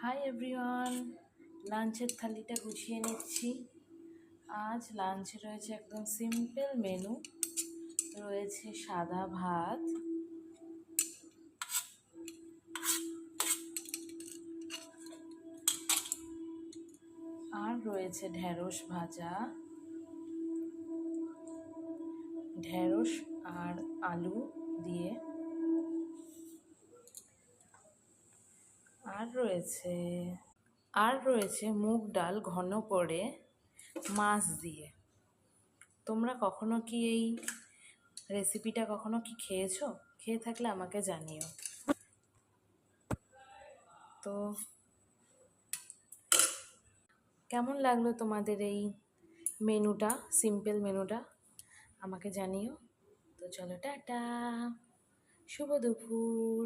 Hi everyone, লাঞ্চের থালিটা গুছিয়ে নিচ্ছি। আজ লাঞ্চে রয়েছে একদম সিম্পল মেনু। রয়েছে সাদা ভাত, আর রয়েছে ঢেঁড়স ভাজা, ঢেঁড়স আর আলু দিয়ে, আর রয়েছে মুগ ডাল ঘন করে মাছ দিয়ে। তোমরা কখনো কি এই রেসিপিটা কখনো কি খেয়েছো? খেয়ে থাকলে আমাকে জানিও। তো কেমন লাগলো তোমাদের এই মেনুটা, সিম্পল মেনুটা? আমাকে জানিও। তো চলো, টাটা, শুভ দুপুর।